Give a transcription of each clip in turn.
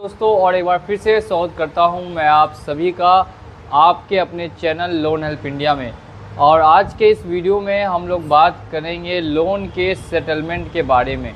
दोस्तों, और एक बार फिर से स्वागत करता हूं मैं आप सभी का आपके अपने चैनल लोन हेल्प इंडिया में। और आज के इस वीडियो में हम लोग बात करेंगे लोन के सेटलमेंट के बारे में।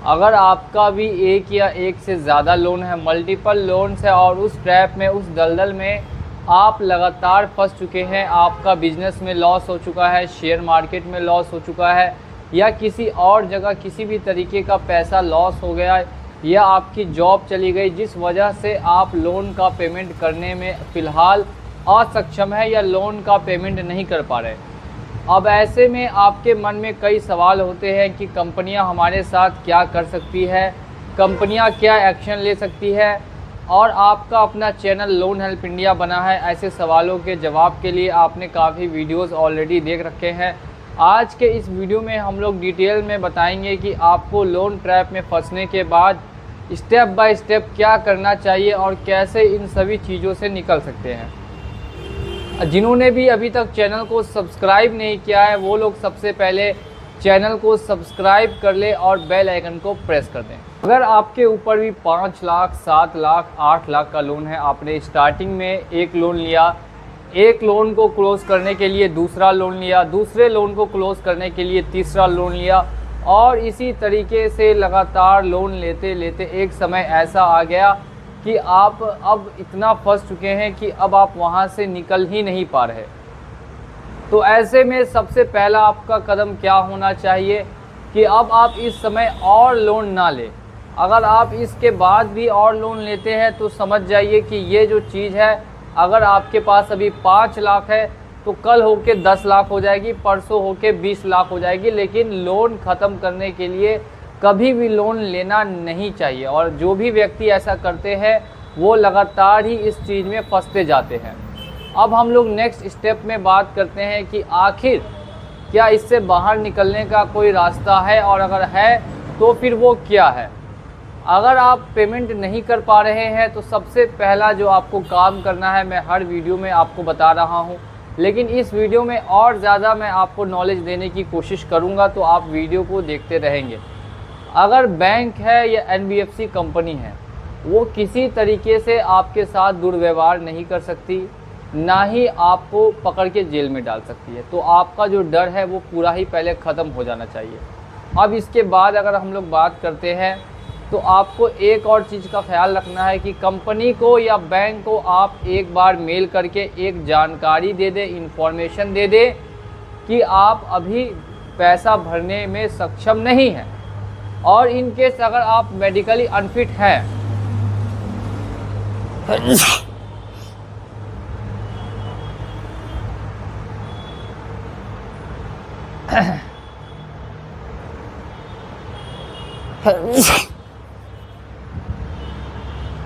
अगर आपका भी एक या एक से ज़्यादा लोन है, मल्टीपल लोन्स है और उस ट्रैप में, उस दलदल में आप लगातार फंस चुके हैं, आपका बिजनेस में लॉस हो चुका है, शेयर मार्केट में लॉस हो चुका है या किसी और जगह किसी भी तरीके का पैसा लॉस हो गया या आपकी जॉब चली गई, जिस वजह से आप लोन का पेमेंट करने में फ़िलहाल असक्षम है या लोन का पेमेंट नहीं कर पा रहे। अब ऐसे में आपके मन में कई सवाल होते हैं कि कंपनियां हमारे साथ क्या कर सकती है, कंपनियां क्या एक्शन ले सकती है, और आपका अपना चैनल लोन हेल्प इंडिया बना है। ऐसे सवालों के जवाब के लिए आपने काफ़ी वीडियोस ऑलरेडी देख रखे हैं। आज के इस वीडियो में हम लोग डिटेल में बताएंगे कि आपको लोन ट्रैप में फंसने के बाद स्टेप बाय स्टेप क्या करना चाहिए और कैसे इन सभी चीज़ों से निकल सकते हैं। जिन्होंने भी अभी तक चैनल को सब्सक्राइब नहीं किया है वो लोग सबसे पहले चैनल को सब्सक्राइब कर ले और बेल आइकन को प्रेस कर दें। अगर आपके ऊपर भी 5 लाख, 7 लाख, 8 लाख का लोन है, आपने स्टार्टिंग में एक लोन लिया, एक लोन को क्लोज करने के लिए दूसरा लोन लिया, दूसरे लोन को क्लोज करने के लिए तीसरा लोन लिया, और इसी तरीके से लगातार लोन लेते लेते एक समय ऐसा आ गया कि आप अब इतना फंस चुके हैं कि अब आप वहां से निकल ही नहीं पा रहे। तो ऐसे में सबसे पहला आपका कदम क्या होना चाहिए कि अब आप इस समय और लोन ना लें। अगर आप इसके बाद भी और लोन लेते हैं तो समझ जाइए कि ये जो चीज़ है, अगर आपके पास अभी 5 लाख है तो कल होके 10 लाख हो जाएगी, परसों होके 20 लाख हो जाएगी। लेकिन लोन ख़त्म करने के लिए कभी भी लोन लेना नहीं चाहिए, और जो भी व्यक्ति ऐसा करते हैं वो लगातार ही इस चीज़ में फंसते जाते हैं। अब हम लोग नेक्स्ट स्टेप में बात करते हैं कि आखिर क्या इससे बाहर निकलने का कोई रास्ता है, और अगर है तो फिर वो क्या है। अगर आप पेमेंट नहीं कर पा रहे हैं तो सबसे पहला जो आपको काम करना है, मैं हर वीडियो में आपको बता रहा हूं, लेकिन इस वीडियो में और ज़्यादा मैं आपको नॉलेज देने की कोशिश करूंगा, तो आप वीडियो को देखते रहेंगे। अगर बैंक है या एनबीएफसी कंपनी है, वो किसी तरीके से आपके साथ दुर्व्यवहार नहीं कर सकती, ना ही आपको पकड़ के जेल में डाल सकती है। तो आपका जो डर है वो पूरा ही पहले ख़त्म हो जाना चाहिए। अब इसके बाद अगर हम लोग बात करते हैं तो आपको एक और चीज़ का ख्याल रखना है कि कंपनी को या बैंक को आप एक बार मेल करके एक जानकारी दे दें, इन्फॉर्मेशन दे दें कि आप अभी पैसा भरने में सक्षम नहीं हैं, और इन केस अगर आप मेडिकली अनफिट हैं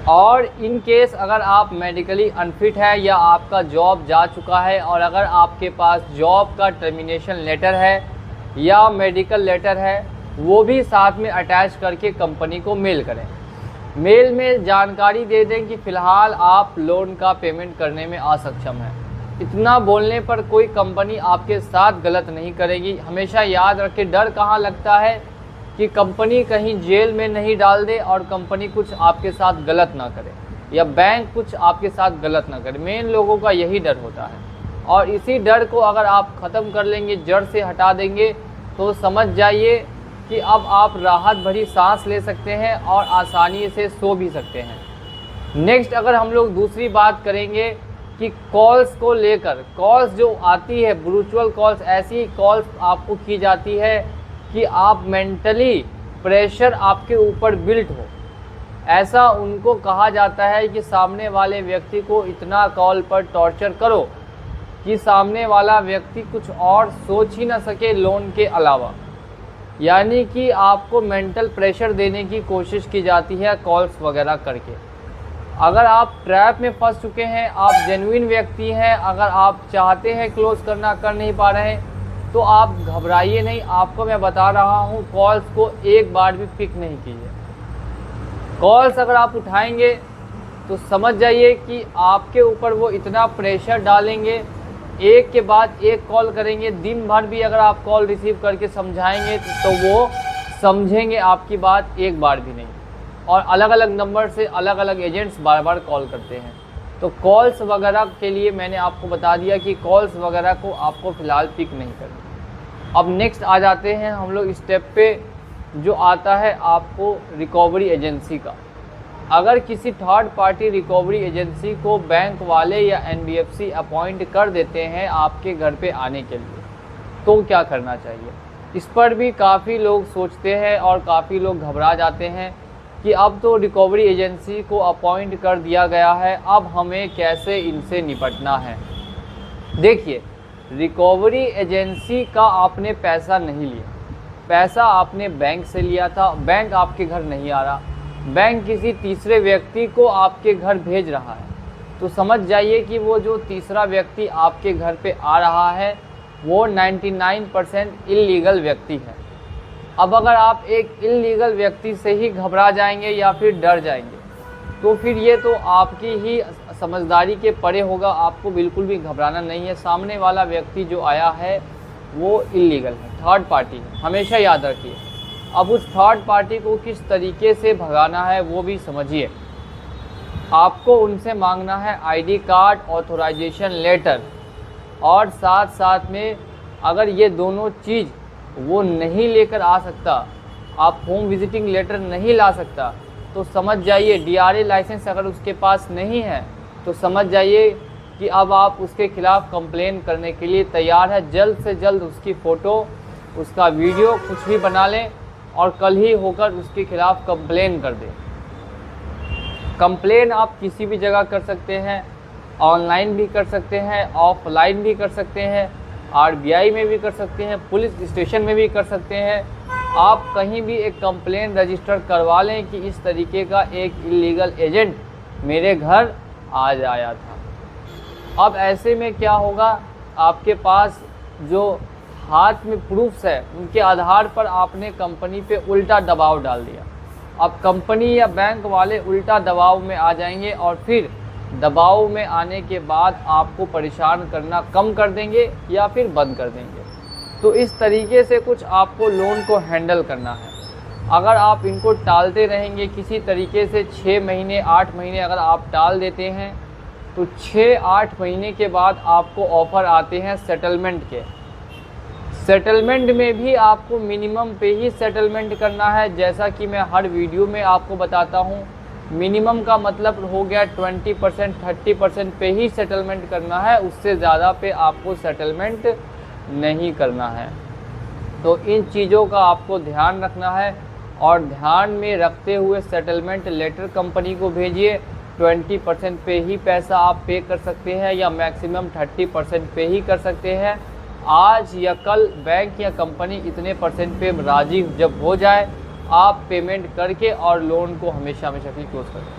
और इन केस अगर आप मेडिकली अनफिट है या आपका जॉब जा चुका है, और अगर आपके पास जॉब का टर्मिनेशन लेटर है या मेडिकल लेटर है, वो भी साथ में अटैच करके कंपनी को मेल करें। मेल में जानकारी दे दें कि फ़िलहाल आप लोन का पेमेंट करने में असक्षम हैं। इतना बोलने पर कोई कंपनी आपके साथ गलत नहीं करेगी। हमेशा याद रखें, डर कहाँ लगता है कि कंपनी कहीं जेल में नहीं डाल दे और कंपनी कुछ आपके साथ गलत ना करे या बैंक कुछ आपके साथ गलत ना करे। मेन लोगों का यही डर होता है, और इसी डर को अगर आप ख़त्म कर लेंगे, जड़ से हटा देंगे, तो समझ जाइए कि अब आप राहत भरी सांस ले सकते हैं और आसानी से सो भी सकते हैं। नेक्स्ट अगर हम लोग दूसरी बात करेंगे कि कॉल्स को लेकर, कॉल्स जो आती है वर्चुअल कॉल्स, ऐसी कॉल्स आपको की जाती है कि आप मेंटली प्रेशर आपके ऊपर बिल्ट हो। ऐसा उनको कहा जाता है कि सामने वाले व्यक्ति को इतना कॉल पर टॉर्चर करो कि सामने वाला व्यक्ति कुछ और सोच ही ना सके लोन के अलावा। यानी कि आपको मेंटल प्रेशर देने की कोशिश की जाती है कॉल्स वगैरह करके। अगर आप ट्रैप में फंस चुके हैं, आप जेन्युइन व्यक्ति हैं, अगर आप चाहते हैं क्लोज करना, कर नहीं पा रहे हैं, तो आप घबराइए नहीं। आपको मैं बता रहा हूँ, कॉल्स को एक बार भी पिक नहीं कीजिए। कॉल्स अगर आप उठाएंगे तो समझ जाइए कि आपके ऊपर वो इतना प्रेशर डालेंगे, एक के बाद एक कॉल करेंगे। दिन भर भी अगर आप कॉल रिसीव करके समझाएंगे तो वो समझेंगे आपकी बात एक बार भी नहीं। और अलग अलग नंबर से अलग अलग एजेंट्स बार बार कॉल करते हैं। तो कॉल्स वगैरह के लिए मैंने आपको बता दिया कि कॉल्स वगैरह को आपको फ़िलहाल पिक नहीं करना। अब नेक्स्ट आ जाते हैं हम लोग स्टेप पे, जो आता है आपको रिकवरी एजेंसी का। अगर किसी थर्ड पार्टी रिकवरी एजेंसी को बैंक वाले या NBFC अपॉइंट कर देते हैं आपके घर पे आने के लिए, तो क्या करना चाहिए? इस पर भी काफ़ी लोग सोचते हैं और काफ़ी लोग घबरा जाते हैं कि अब तो रिकवरी एजेंसी को अपॉइंट कर दिया गया है, अब हमें कैसे इनसे निपटना है। देखिए, रिकवरी एजेंसी का आपने पैसा नहीं लिया, पैसा आपने बैंक से लिया था। बैंक आपके घर नहीं आ रहा, बैंक किसी तीसरे व्यक्ति को आपके घर भेज रहा है। तो समझ जाइए कि वो जो तीसरा व्यक्ति आपके घर पे आ रहा है वो 99% इल्लीगल व्यक्ति है। अब अगर आप एक इल्लीगल व्यक्ति से ही घबरा जाएंगे या फिर डर जाएंगे, तो फिर ये तो आपकी ही समझदारी के परे होगा। आपको बिल्कुल भी घबराना नहीं है। सामने वाला व्यक्ति जो आया है वो इल्लीगल है, थर्ड पार्टी है, हमेशा याद रखिए। अब उस थर्ड पार्टी को किस तरीके से भगाना है वो भी समझिए। आपको उनसे मांगना है ID कार्ड, ऑथोराइजेशन लेटर, और साथ साथ में अगर ये दोनों चीज़ वो नहीं लेकर आ सकता, आप होम विजिटिंग लेटर नहीं ला सकता, तो समझ जाइए DRA लाइसेंस अगर उसके पास नहीं है तो समझ जाइए कि अब आप उसके खिलाफ़ कंप्लेन करने के लिए तैयार है। जल्द से जल्द उसकी फ़ोटो, उसका वीडियो कुछ भी बना लें और कल ही होकर उसके खिलाफ़ कंप्लेन कर दें। कंप्लेन आप किसी भी जगह कर सकते हैं, ऑनलाइन भी कर सकते हैं, ऑफलाइन भी कर सकते हैं, RBI में भी कर सकते हैं, पुलिस स्टेशन में भी कर सकते हैं। आप कहीं भी एक कंप्लेन रजिस्टर करवा लें कि इस तरीके का एक इल्लीगल एजेंट मेरे घर आ आया था। अब ऐसे में क्या होगा, आपके पास जो हाथ में प्रूफ्स है उनके आधार पर आपने कंपनी पे उल्टा दबाव डाल दिया। अब कंपनी या बैंक वाले उल्टा दबाव में आ जाएंगे और फिर दबाव में आने के बाद आपको परेशान करना कम कर देंगे या फिर बंद कर देंगे। तो इस तरीके से कुछ आपको लोन को हैंडल करना है। अगर आप इनको टालते रहेंगे किसी तरीके से 6 महीने 8 महीने अगर आप टाल देते हैं, तो 6-8 महीने के बाद आपको ऑफ़र आते हैं सेटलमेंट के। सेटलमेंट में भी आपको मिनिमम पे ही सेटलमेंट करना है। जैसा कि मैं हर वीडियो में आपको बताता हूँ, मिनिमम का मतलब हो गया 20% 30% पे ही सेटलमेंट करना है, उससे ज़्यादा पे आपको सेटलमेंट नहीं करना है। तो इन चीज़ों का आपको ध्यान रखना है और ध्यान में रखते हुए सेटलमेंट लेटर कंपनी को भेजिए। 20% पे ही पैसा आप पे कर सकते हैं या मैक्सिमम 30% पे ही कर सकते हैं। आज या कल बैंक या कंपनी इतने % पे राज़ी जब हो जाए, आप पेमेंट करके और लोन को हमेशा हमेशा के लिए क्लोज कर दें।